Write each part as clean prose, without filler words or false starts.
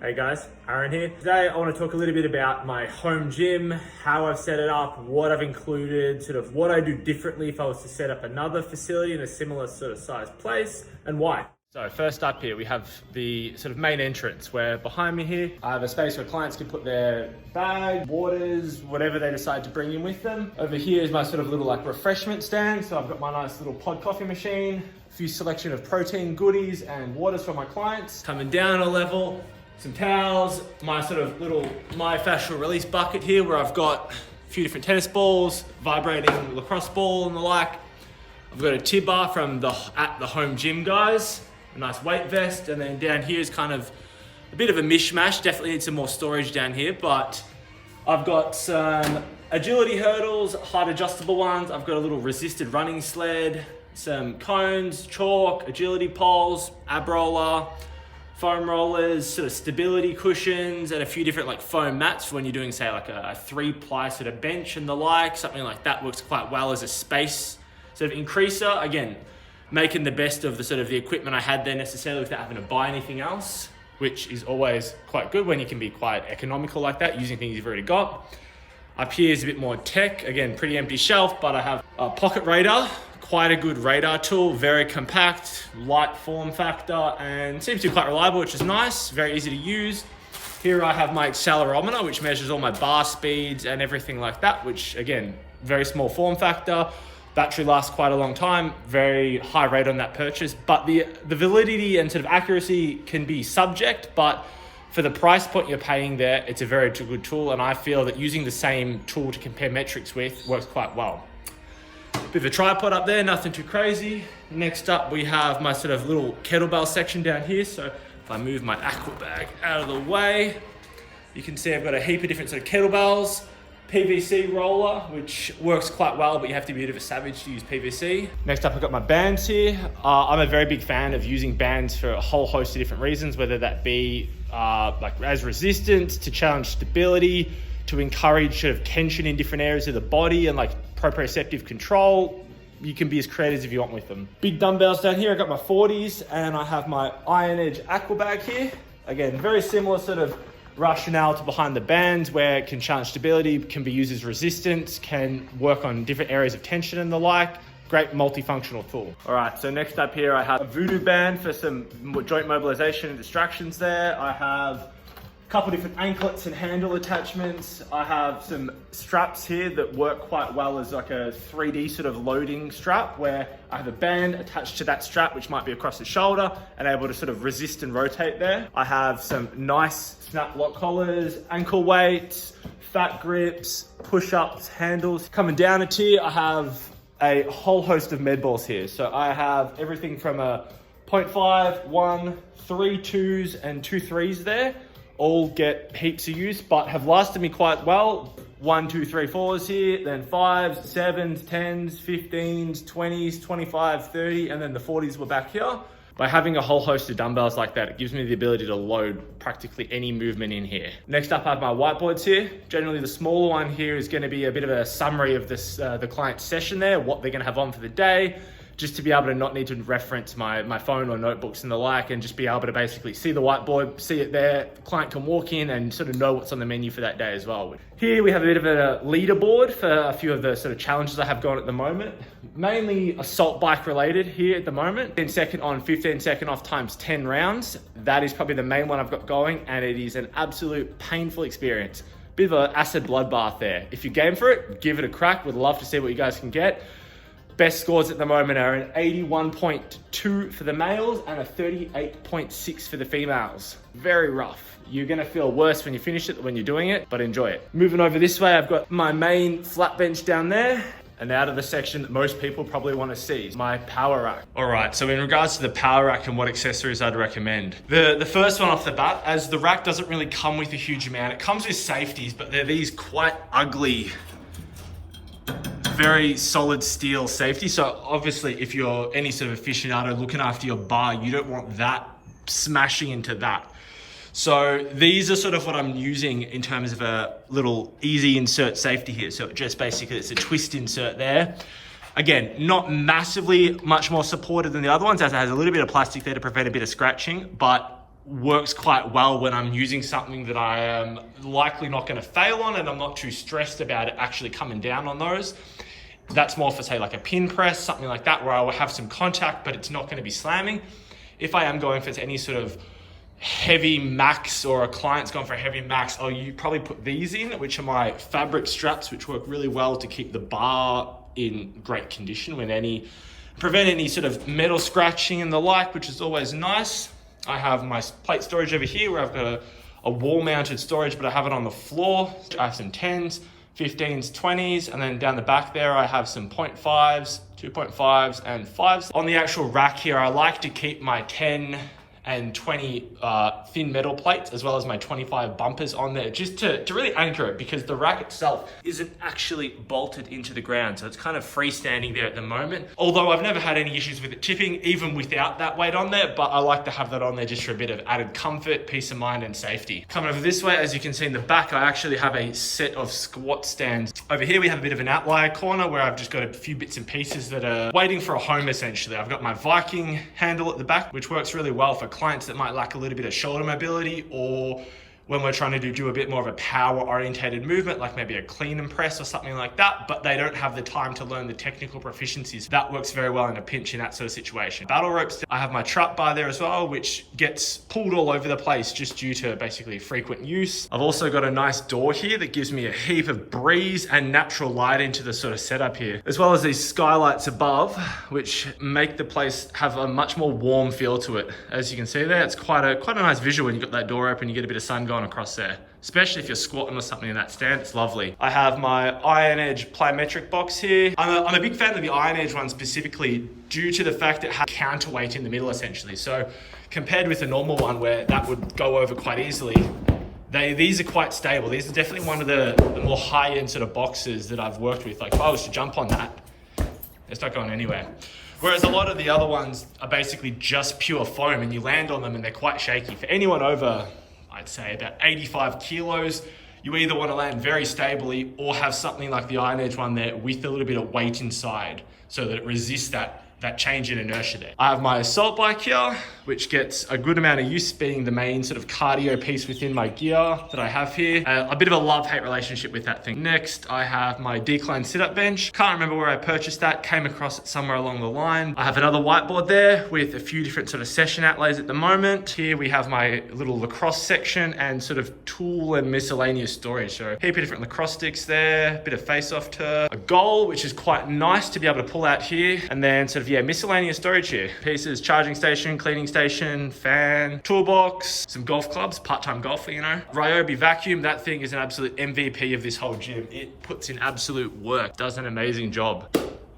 Hey guys, Aaron here. Today I want to talk a little bit about my home gym, how I've set it up, what I've included, sort of what I do differently if I was to set up another facility in a similar sort of size place, and why. So first up here, we have the sort of main entrance where behind me here, I have a space where clients can put their bag, waters, whatever they decide to bring in with them. Over here is my sort of little like refreshment stand. So I've got my nice little pod coffee machine, a few selection of protein goodies and waters for my clients. Coming down a level, some towels, my sort of little myofascial release bucket here where I've got a few different tennis balls, vibrating lacrosse ball and the like. I've got a tib bar from the at the home gym guys, a nice weight vest, and then down here is kind of a bit of a mishmash. Definitely need some more storage down here, but I've got some agility hurdles, height adjustable ones. I've got a little resisted running sled, some cones, chalk, agility poles, ab roller, foam rollers, sort of stability cushions, and a few different like foam mats for when you're doing say like a 3-ply sort of bench and the like. Something like that works quite well as a space sort of increaser. Again, making the best of the sort of the equipment I had there necessarily without having to buy anything else, which is always quite good when you can be quite economical like that, using things you've already got. Up here is a bit more tech. Again, pretty empty shelf, but I have a pocket radar. Quite a good radar tool, very compact, light form factor, and seems to be quite reliable, which is nice, very easy to use. Here I have my accelerometer, which measures all my bar speeds and everything like that, which again, very small form factor. Battery lasts quite a long time, very high rate on that purchase, but the validity and sort of accuracy can be subject, but for the price point you're paying there, it's a very good tool, and I feel that using the same tool to compare metrics with works quite well. Bit of a tripod up there, nothing too crazy. Next up, we have my sort of little kettlebell section down here. So if I move my aqua bag out of the way, you can see I've got a heap of different sort of kettlebells, PVC roller, which works quite well, but you have to be a bit of a savage to use PVC. Next up, I've got my bands here. I'm a very big fan of using bands for a whole host of different reasons, whether that be like as resistance, to challenge stability, to encourage sort of tension in different areas of the body and like proprioceptive control. You can be as creative as you want with them. Big dumbbells down here. I got my 40s and I have my Iron Edge aqua bag here. Again, very similar sort of rationale to behind the bands, where it can challenge stability, can be used as resistance, can work on different areas of tension and the like. Great multifunctional tool. All right, so next up here, I have a voodoo band for some joint mobilization and distractions there. I have couple different anklets and handle attachments. I have some straps here that work quite well as like a 3D sort of loading strap, where I have a band attached to that strap, which might be across the shoulder and able to sort of resist and rotate there. I have some nice snap lock collars, ankle weights, fat grips, push-ups, handles. Coming down a tier, I have a whole host of med balls here. So I have everything from a 0.5, 1, 3 2s and 2 3s there. All get heaps of use, but have lasted me quite well. 1, 2, 3, 4s here, then 5s, 7s, 10s, 15s, 20s, 25, 30, and then the 40s were back here. By having a whole host of dumbbells like that, it gives me the ability to load practically any movement in here. Next up, I have my whiteboards here. Generally, the smaller one here is going to be a bit of a summary of this the client's session there, what they're going to have on for the day, just to be able to not need to reference my phone or notebooks and the like, and just be able to basically see the whiteboard, see it there. The client can walk in and sort of know what's on the menu for that day as well. Here we have a bit of a leaderboard for a few of the sort of challenges I have going at the moment. Mainly assault bike related here at the moment. 10 second on, 15 second off times 10 rounds. That is probably the main one I've got going, and it is an absolute painful experience. Bit of an acid bloodbath there. If you're game for it, give it a crack. Would love to see what you guys can get. Best scores at the moment are an 81.2 for the males and a 38.6 for the females. Very rough. You're gonna feel worse when you finish it than when you're doing it, but enjoy it. Moving over this way, I've got my main flat bench down there. And out of the section that most people probably want to see, my PowerRack. All right, so in regards to the PowerRack and what accessories I'd recommend. The first one off the bat, as the rack doesn't really come with a huge amount. It comes with safeties, but they're these quite ugly, very solid steel safety. So obviously if you're any sort of aficionado looking after your bar, you don't want that smashing into that. So these are sort of what I'm using in terms of a little easy insert safety here. So just basically it's a twist insert there. Again, not massively much more supported than the other ones, as it has a little bit of plastic there to prevent a bit of scratching, but works quite well when I'm using something that I am likely not going to fail on and I'm not too stressed about it actually coming down on those. That's more for say like a pin press, something like that, where I will have some contact, but it's not going to be slamming. If I am going for any sort of heavy max, or a client's gone for a heavy max, I'll probably put these in, which are my fabric straps, which work really well to keep the bar in great condition prevent any sort of metal scratching and the like, which is always nice. I have my plate storage over here where I've got a wall mounted storage, but I have it on the floor. I have some 10s, 15s, 20s, and then down the back there I have some 0.5s, 2.5s and 5s. On the actual rack here, I like to keep my 10 and 20 thin metal plates, as well as my 25 bumpers on there, just to really anchor it, because the rack itself isn't actually bolted into the ground, so it's kind of freestanding there at the moment. Although I've never had any issues with it tipping, even without that weight on there, but I like to have that on there just for a bit of added comfort, peace of mind and safety. Coming over this way, as you can see in the back, I actually have a set of squat stands. Over here we have a bit of an outlier corner where I've just got a few bits and pieces that are waiting for a home essentially. I've got my Viking handle at the back, which works really well for clients that might lack a little bit of shoulder mobility, or when we're trying to do a bit more of a power orientated movement, like maybe a clean and press or something like that, but they don't have the time to learn the technical proficiencies. That works very well in a pinch in that sort of situation. Battle ropes, I have my trap bar there as well, which gets pulled all over the place just due to basically frequent use. I've also got a nice door here that gives me a heap of breeze and natural light into the sort of setup here, as well as these skylights above, which make the place have a much more warm feel to it. As you can see there, it's quite a nice visual when you've got that door open, you get a bit of sun going across there, especially if you're squatting or something in that stand. It's lovely. I have my Iron Edge plyometric box here. I'm a big fan of the Iron Edge one specifically due to the fact that it has counterweight in the middle essentially. So compared with a normal one where that would go over quite easily, these are quite stable. These are definitely one of the more high-end sort of boxes that I've worked with. Like if I was to jump on that, it's not going anywhere. Whereas a lot of the other ones are basically just pure foam and you land on them and they're quite shaky. For anyone over, I'd say about 85 kilos, you either want to land very stably or have something like the Iron Edge one there with a little bit of weight inside so that it resists that change in inertia there. I have my assault bike here, which gets a good amount of use, being the main sort of cardio piece within my gear that I have here. A bit of a love-hate relationship with that thing. Next, I have my decline sit-up bench. Can't remember where I purchased that, came across it somewhere along the line. I have another whiteboard there with a few different sort of session outlays at the moment. Here we have my little lacrosse section and sort of tool and miscellaneous storage. So a heap of different lacrosse sticks there, a bit of face-off turf, a goal, which is quite nice to be able to pull out here, and then sort of miscellaneous storage here. Pieces, charging station, cleaning station, fan, toolbox, some golf clubs, part-time golfer, you know. Ryobi vacuum, that thing is an absolute MVP of this whole gym. It puts in absolute work, does an amazing job.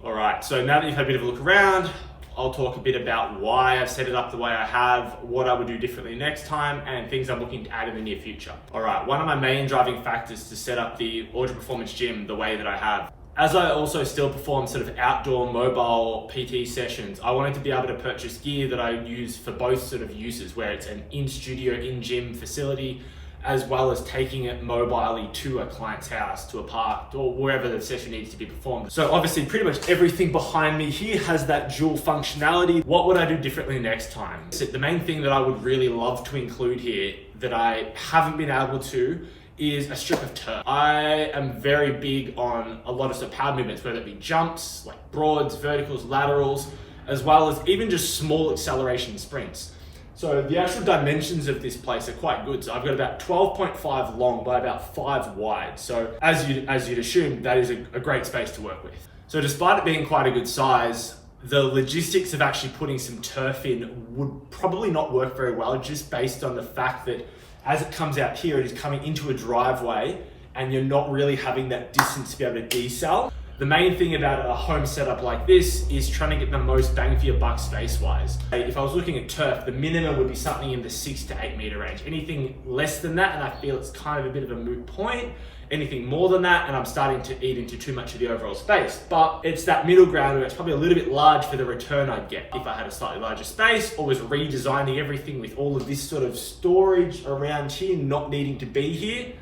All right, so now that you've had a bit of a look around, I'll talk a bit about why I've set it up the way I have, what I would do differently next time, and things I'm looking to add in the near future. All right, one of my main driving factors to set up the Aldred Performance gym the way that I have, as I also still perform sort of outdoor mobile PT sessions, I wanted to be able to purchase gear that I use for both sort of uses, where it's an in-studio, in-gym facility, as well as taking it mobilely to a client's house, to a park, or wherever the session needs to be performed. So obviously pretty much everything behind me here has that dual functionality. What would I do differently next time? So the main thing that I would really love to include here that I haven't been able to is a strip of turf. I am very big on a lot of sort of power movements, whether it be jumps, like broads, verticals, laterals, as well as even just small acceleration sprints. So the actual dimensions of this place are quite good. So I've got about 12.5 long by about 5 wide. So as you'd assume, that is a great space to work with. So despite it being quite a good size, the logistics of actually putting some turf in would probably not work very well, just based on the fact that as it comes out here, it is coming into a driveway and you're not really having that distance to be able to decel. The main thing about a home setup like this is trying to get the most bang for your buck space-wise. If I was looking at turf, the minimum would be something in the 6 to 8 meter range. Anything less than that, and I feel it's kind of a bit of a moot point. Anything more than that, and I'm starting to eat into too much of the overall space. But it's that middle ground where it's probably a little bit large for the return I'd get if I had a slightly larger space, or was redesigning everything with all of this sort of storage around here not needing to be here.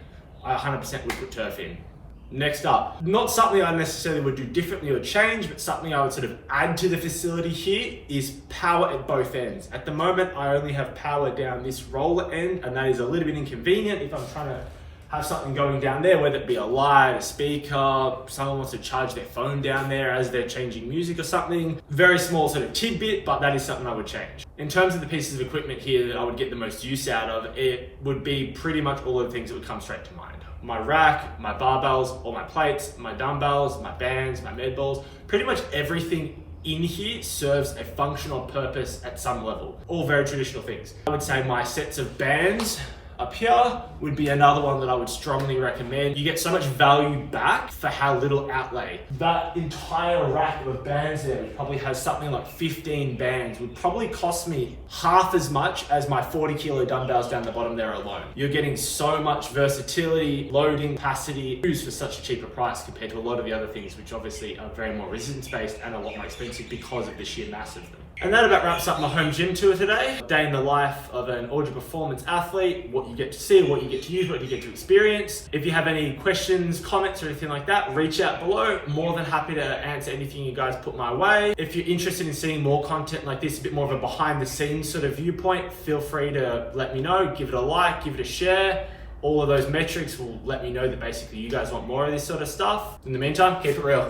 I 100% would put turf in. Next up, not something I necessarily would do differently or change, but something I would sort of add to the facility here is power at both ends. At the moment, I only have power down this roller end, and that is a little bit inconvenient if I'm trying to have something going down there, whether it be a light, a speaker, someone wants to charge their phone down there as they're changing music or something. Very small sort of tidbit, but that is something I would change. In terms of the pieces of equipment here that I would get the most use out of, it would be pretty much all of the things that would come straight to mind. My rack, my barbells, all my plates, my dumbbells, my bands, my med balls, pretty much everything in here serves a functional purpose at some level. All very traditional things. I would say my sets of bands up here would be another one that I would strongly recommend. You get so much value back for how little outlay. That entire rack of bands there, which probably has something like 15 bands, would probably cost me half as much as my 40 kilo dumbbells down the bottom there alone. You're getting so much versatility, loading, capacity, used for such a cheaper price compared to a lot of the other things, which obviously are very more resistance based and a lot more expensive because of the sheer mass of them. And that about wraps up my home gym tour today. Day in the life of an Aldred Performance athlete, what you get to see, what you get to use, what you get to experience. If you have any questions, comments, or anything like that, reach out below. More than happy to answer anything you guys put my way. If you're interested in seeing more content like this, a bit more of a behind the scenes sort of viewpoint, feel free to let me know, give it a like, give it a share. All of those metrics will let me know that basically you guys want more of this sort of stuff. In the meantime, keep it real.